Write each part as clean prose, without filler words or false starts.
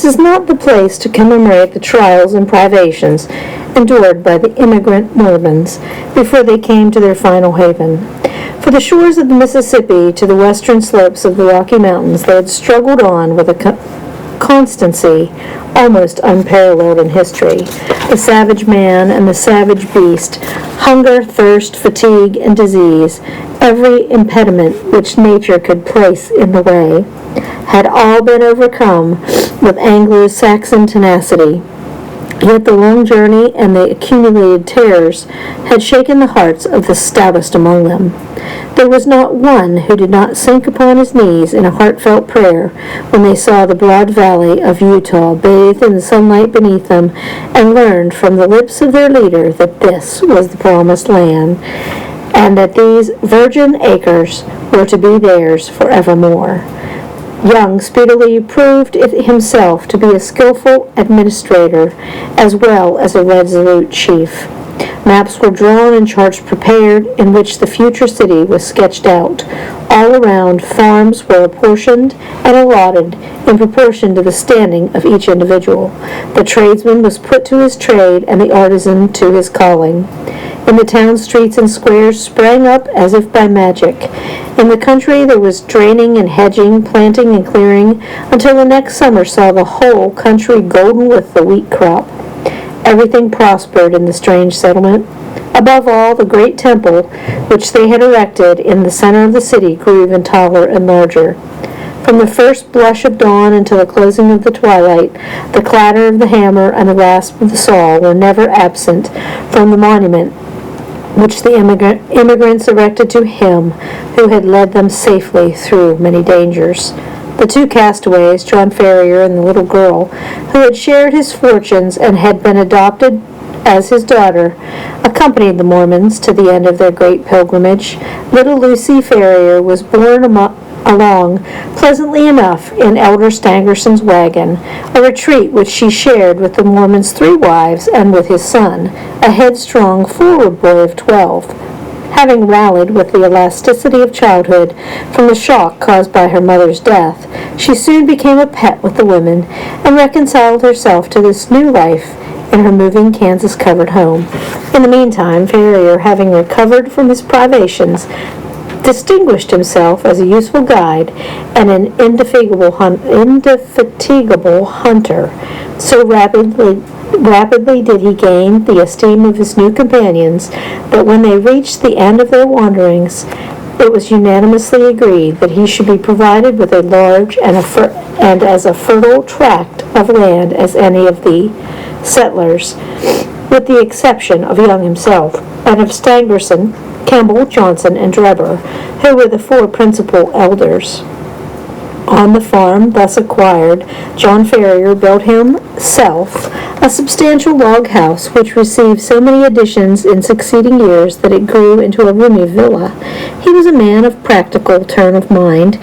This is not the place to commemorate the trials and privations endured by the immigrant Mormons before they came to their final haven. For the shores of the Mississippi to the western slopes of the Rocky Mountains, they had struggled on with a constancy almost unparalleled in history. The savage man and the savage beast, hunger, thirst, fatigue, and disease, every impediment which nature could place in the way, had all been overcome with Anglo-Saxon tenacity. Yet the long journey and the accumulated terrors had shaken the hearts of the stoutest among them. There was not one who did not sink upon his knees in a heartfelt prayer when they saw the broad valley of Utah bathed in the sunlight beneath them and learned from the lips of their leader that this was the promised land and that these virgin acres were to be theirs forevermore. Young speedily proved himself to be a skillful administrator as well as a resolute chief. Maps were drawn and charts prepared in which the future city was sketched out. All around, farms were apportioned and allotted in proportion to the standing of each individual. The tradesman was put to his trade and the artisan to his calling. In the town streets and squares sprang up as if by magic. In the country there was draining and hedging, planting and clearing, until the next summer saw the whole country golden with the wheat crop. Everything prospered in the strange settlement. Above all, the great temple, which they had erected in the center of the city, grew even taller and larger. From the first blush of dawn until the closing of the twilight, the clatter of the hammer and the rasp of the saw were never absent from the monument which the immigrants erected to him who had led them safely through many dangers. The two castaways, John Ferrier and the little girl, who had shared his fortunes and had been adopted as his daughter, accompanied the Mormons to the end of their great pilgrimage. Little Lucy Ferrier was borne along pleasantly enough in Elder Stangerson's wagon, a retreat which she shared with the Mormon's 3 wives and with his son, a headstrong, forward boy of 12. Having rallied with the elasticity of childhood from the shock caused by her mother's death, she soon became a pet with the women and reconciled herself to this new life in her moving Kansas-covered home. In the meantime, Ferrier, having recovered from his privations, distinguished himself as a useful guide and an indefatigable hunter. So rapidly did he gain the esteem of his new companions that when they reached the end of their wanderings, it was unanimously agreed that he should be provided with a large and as a fertile tract of land as any of the settlers, with the exception of Young himself, and of Stangerson, Campbell, Johnson, and Drebber, who were the 4 principal elders. On the farm thus acquired, John Ferrier built himself a substantial log house which received so many additions in succeeding years that it grew into a roomy villa. He was a man of practical turn of mind,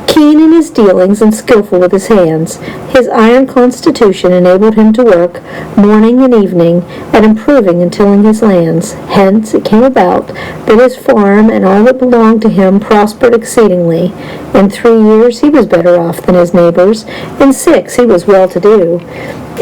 keen in his dealings and skillful with his hands. His iron constitution enabled him to work morning and evening at improving and tilling his lands. Hence it came about that his farm and all that belonged to him prospered exceedingly. In 3 years he was better off than his neighbors. In 6 he was well-to-do.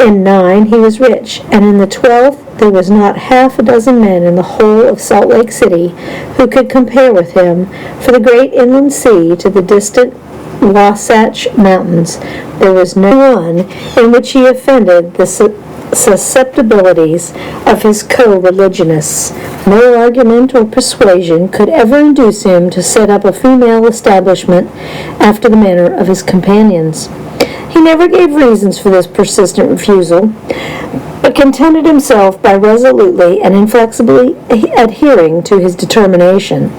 In 9 he was rich, and in the 12th there was not half a dozen men in the whole of Salt Lake City who could compare with him. For the great inland sea to the distant Wasatch Mountains, there was no one in which he offended the susceptibilities of his co-religionists. No argument or persuasion could ever induce him to set up a female establishment after the manner of his companions. He never gave reasons for this persistent refusal, but contented himself by resolutely and inflexibly adhering to his determination.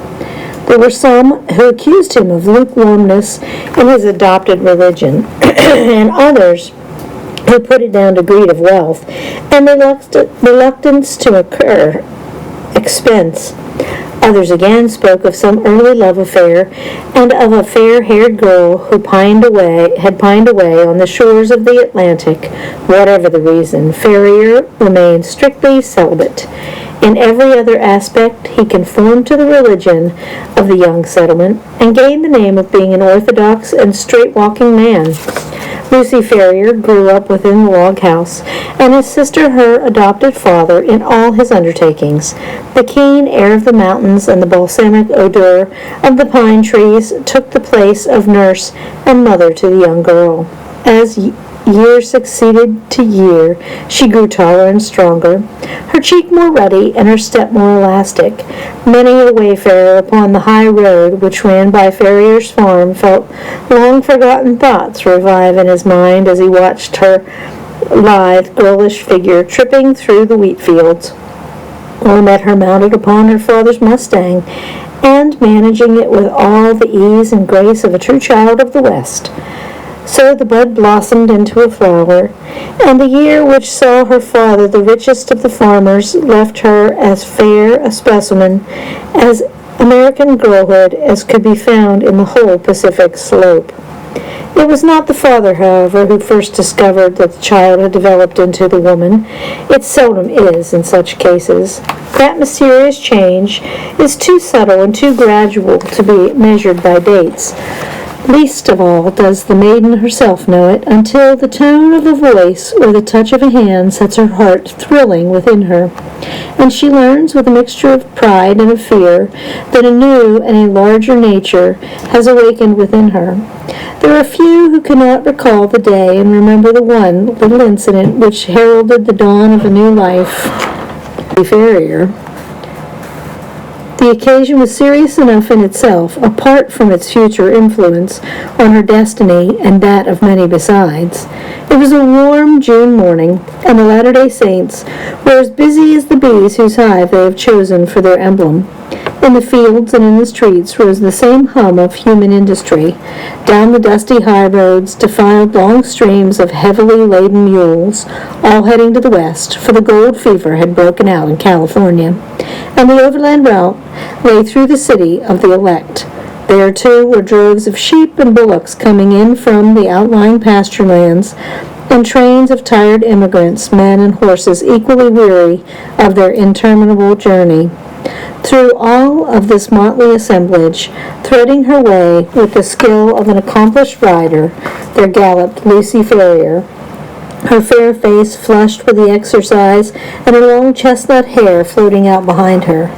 There were some who accused him of lukewarmness in his adopted religion, and others who put it down to greed of wealth and reluctance to incur expense. Others again spoke of some early love affair and of a fair-haired girl who had pined away on the shores of the Atlantic. Whatever the reason, Ferrier remained strictly celibate. In every other aspect, he conformed to the religion of the young settlement and gained the name of being an orthodox and straight-walking man. Lucy Ferrier grew up within the log house, and assisted her adopted father in all his undertakings. The keen air of the mountains and the balsamic odor of the pine trees took the place of nurse and mother to the young girl. As year succeeded to year, she grew taller and stronger, her cheek more ruddy and her step more elastic. Many a wayfarer upon the high road which ran by Ferrier's farm felt long-forgotten thoughts revive in his mind as he watched her lithe, girlish figure tripping through the wheat fields, or met her mounted upon her father's Mustang, and managing it with all the ease and grace of a true child of the West. So the bud blossomed into a flower, and the year which saw her father the richest of the farmers left her as fair a specimen as American girlhood as could be found in the whole Pacific slope. It was not the father, however, who first discovered that the child had developed into the woman. It seldom is in such cases. That mysterious change is too subtle and too gradual to be measured by dates. Least of all does the maiden herself know it until the tone of a voice or the touch of a hand sets her heart thrilling within her, and she learns with a mixture of pride and of fear that a new and a larger nature has awakened within her. There are few who cannot recall the day and remember the one little incident which heralded the dawn of a new life. Ferrier. The occasion was serious enough in itself, apart from its future influence on her destiny and that of many besides. It was a warm June morning, and the Latter-day Saints were as busy as the bees whose hive they have chosen for their emblem. In the fields and in the streets rose the same hum of human industry. Down the dusty high roads defiled long streams of heavily laden mules, all heading to the west, for the gold fever had broken out in California, and the overland route lay through the city of the elect. There, too, were droves of sheep and bullocks coming in from the outlying pasture lands, and trains of tired immigrants, men and horses equally weary of their interminable journey. Through all of this motley assemblage, threading her way with the skill of an accomplished rider, there galloped Lucy Ferrier, her fair face flushed with the exercise and her long chestnut hair floating out behind her.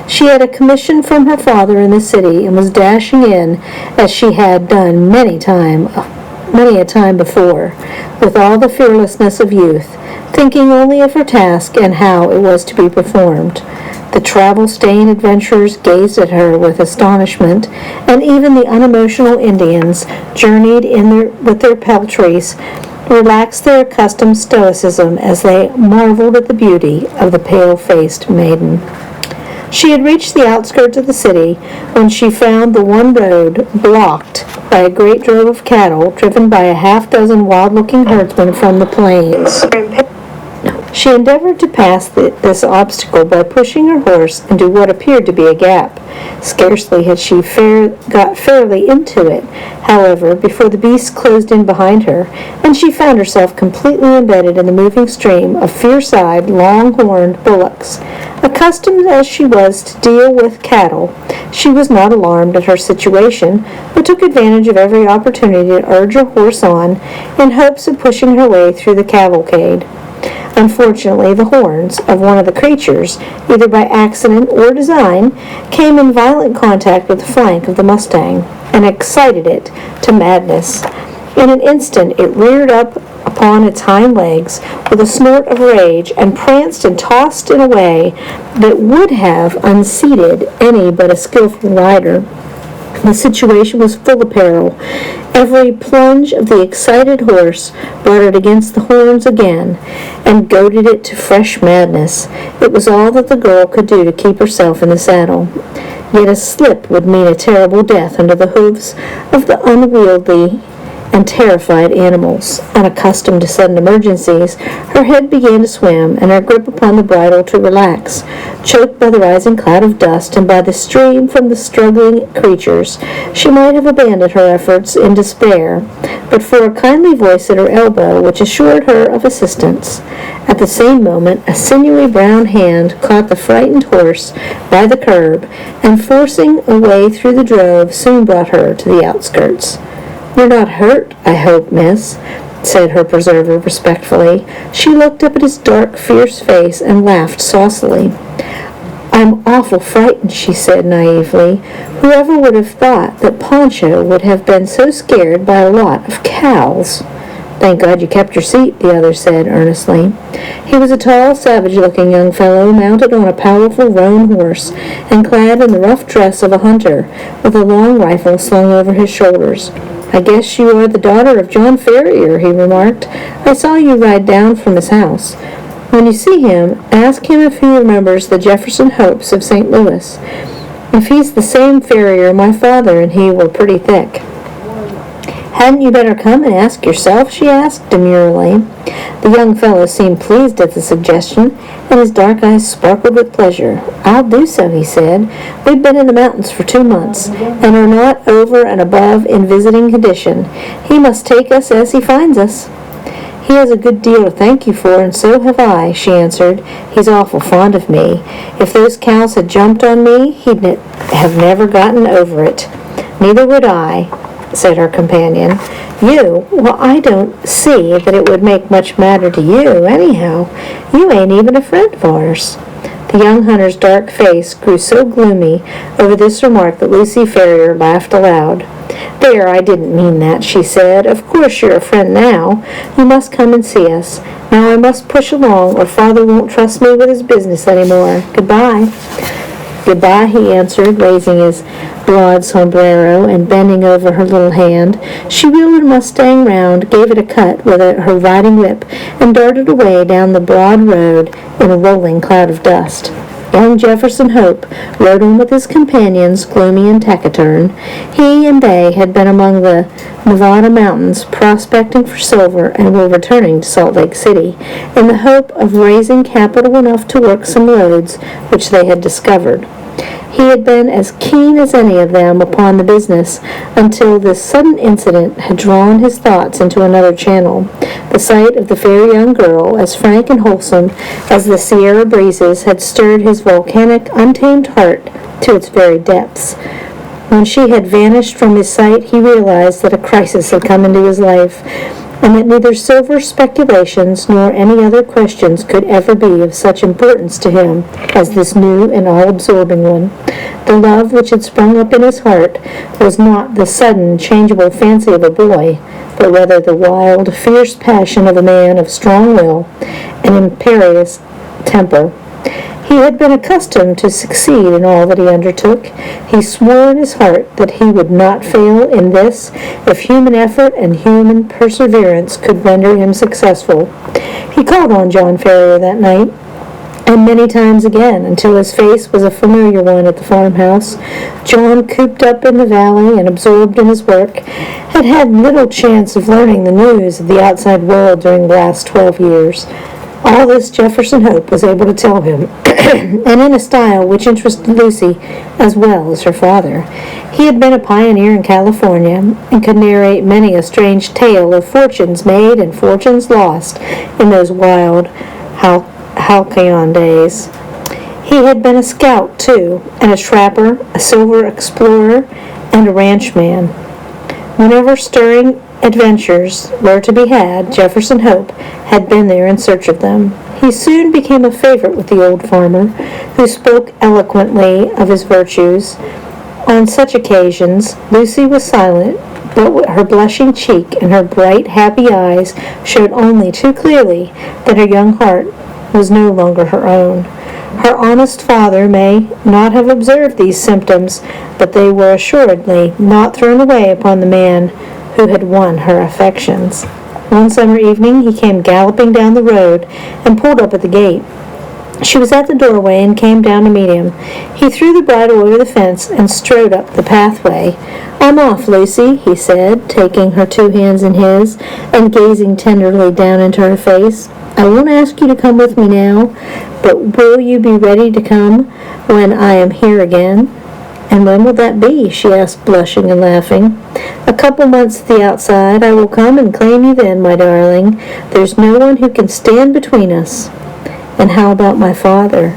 She had a commission from her father in the city and was dashing in as she had done many a time before, with all the fearlessness of youth, thinking only of her task and how it was to be performed. The travel-stained adventurers gazed at her with astonishment, and even the unemotional Indians, journeyed with their peltries, relaxed their accustomed stoicism as they marveled at the beauty of the pale-faced maiden. She had reached the outskirts of the city when she found the one road blocked by a great drove of cattle driven by a half-dozen wild-looking herdsmen from the plains. She endeavored to pass this obstacle by pushing her horse into what appeared to be a gap. Scarcely had she got fairly into it, however, before the beasts closed in behind her, and she found herself completely embedded in the moving stream of fierce-eyed, long-horned bullocks. Accustomed as she was to deal with cattle, she was not alarmed at her situation, but took advantage of every opportunity to urge her horse on in hopes of pushing her way through the cavalcade. Unfortunately, the horns of one of the creatures, either by accident or design, came in violent contact with the flank of the Mustang, and excited it to madness. In an instant it reared up upon its hind legs with a snort of rage, and pranced and tossed in a way that would have unseated any but a skillful rider. The situation was full of peril. Every plunge of the excited horse brought it against the horns again, and goaded it to fresh madness. It was all that the girl could do to keep herself in the saddle. Yet a slip would mean a terrible death under the hoofs of the unwieldy and terrified animals. Unaccustomed to sudden emergencies, her head began to swim, and her grip upon the bridle to relax. Choked by the rising cloud of dust and by the stream from the struggling creatures, she might have abandoned her efforts in despair, but for a kindly voice at her elbow which assured her of assistance. At the same moment, a sinewy brown hand caught the frightened horse by the curb, and forcing a way through the drove, soon brought her to the outskirts. "You're not hurt, I hope, miss," said her preserver respectfully. She looked up at his dark, fierce face and laughed saucily. "I'm awful frightened," she said naively. "Whoever would have thought that Pancho would have been so scared by a lot of cows?" "Thank God you kept your seat," the other said earnestly. He was a tall, savage-looking young fellow, mounted on a powerful roan horse, and clad in the rough dress of a hunter, with a long rifle slung over his shoulders. "I guess you are the daughter of John Ferrier," he remarked. "I saw you ride down from his house. When you see him, ask him if he remembers the Jefferson Hopes of St. Louis. If he's the same Ferrier, my father and he were pretty thick." "Hadn't you better come and ask yourself?" she asked demurely. The young fellow seemed pleased at the suggestion, and his dark eyes sparkled with pleasure. "I'll do so," he said. "We've been in the mountains for 2 months, and are not over and above in visiting condition. He must take us as he finds us." "He has a good deal to thank you for, and so have I," she answered. "He's awful fond of me. If those cows had jumped on me, he'd have never gotten over it." "Neither would I," said her companion. "You? Well, I don't see that it would make much matter to you, anyhow. You ain't even a friend of ours." The young hunter's dark face grew so gloomy over this remark that Lucy Ferrier laughed aloud. "There, I didn't mean that," she said. "Of course you're a friend now. You must come and see us. Now I must push along, or Father won't trust me with his business any more. Goodbye." "Goodbye," he answered, raising his broad sombrero and bending over her little hand. She wheeled her Mustang round, gave it a cut with her riding whip, and darted away down the broad road in a rolling cloud of dust. Young Jefferson Hope rode on with his companions, gloomy and taciturn. He and they had been among the Nevada mountains prospecting for silver and were returning to Salt Lake City in the hope of raising capital enough to work some roads which they had discovered. He had been as keen as any of them upon the business until this sudden incident had drawn his thoughts into another channel. The sight of the fair young girl, as frank and wholesome as the Sierra breezes, had stirred his volcanic, untamed heart to its very depths. When she had vanished from his sight, he realized that a crisis had come into his life, and that neither silver speculations nor any other questions could ever be of such importance to him as this new and all-absorbing one. The love which had sprung up in his heart was not the sudden, changeable fancy of a boy, but rather the wild, fierce passion of a man of strong will and imperious temper. He had been accustomed to succeed in all that he undertook. He swore in his heart that he would not fail in this if human effort and human perseverance could render him successful. He called on John Ferrier that night, and many times again, until his face was a familiar one at the farmhouse. John, cooped up in the valley and absorbed in his work, had had little chance of learning the news of the outside world during the last 12 years. All this Jefferson Hope was able to tell him, and in a style which interested Lucy as well as her father. He had been a pioneer in California, and could narrate many a strange tale of fortunes made and fortunes lost in those wild halcyon days. He had been a scout, too, and a trapper, a silver explorer, and a ranchman. Whenever stirring adventures were to be had, Jefferson Hope had been there in search of them. He soon became a favorite with the old farmer, who spoke eloquently of his virtues. On such occasions, Lucy was silent, but her blushing cheek and her bright, happy eyes showed only too clearly that her young heart was no longer her own. Her honest father may not have observed these symptoms, but they were assuredly not thrown away upon the man who had won her affections. One summer evening he came galloping down the road and pulled up at the gate. She was at the doorway and came down to meet him. He threw the bridle over the fence and strode up the pathway. "I'm off, Lucy," he said, taking her 2 hands in his and gazing tenderly down into her face. "I won't ask you to come with me now, but will you be ready to come when I am here again?" "And when will that be?" she asked, blushing and laughing. "A couple months at the outside. I will come and claim you then, my darling. There's no one who can stand between us." "And how about my father?"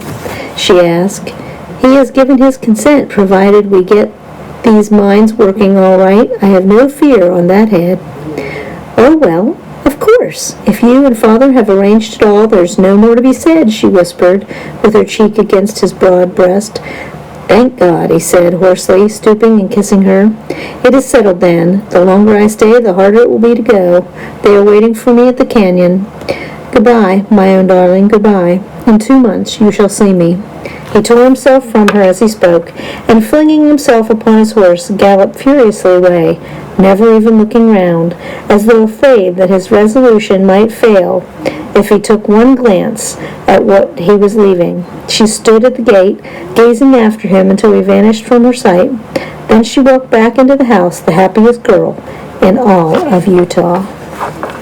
she asked. "He has given his consent, provided we get These mind's working all right. I have no fear on that head." "Oh, well, of course, if you and Father have arranged it all, there's no more to be said," she whispered, with her cheek against his broad breast. "Thank God," he said hoarsely, stooping and kissing her. "It is settled then. The longer I stay, the harder it will be to go. They are waiting for me at the canyon. Goodbye, my own darling, goodbye. In 2 months you shall see me." He tore himself from her as he spoke, and flinging himself upon his horse, galloped furiously away, never even looking round, as though afraid that his resolution might fail if he took one glance at what he was leaving. She stood at the gate, gazing after him until he vanished from her sight. Then she walked back into the house, the happiest girl in all of Utah.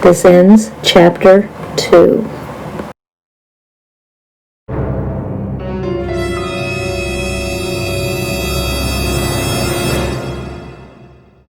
This ends Chapter 2.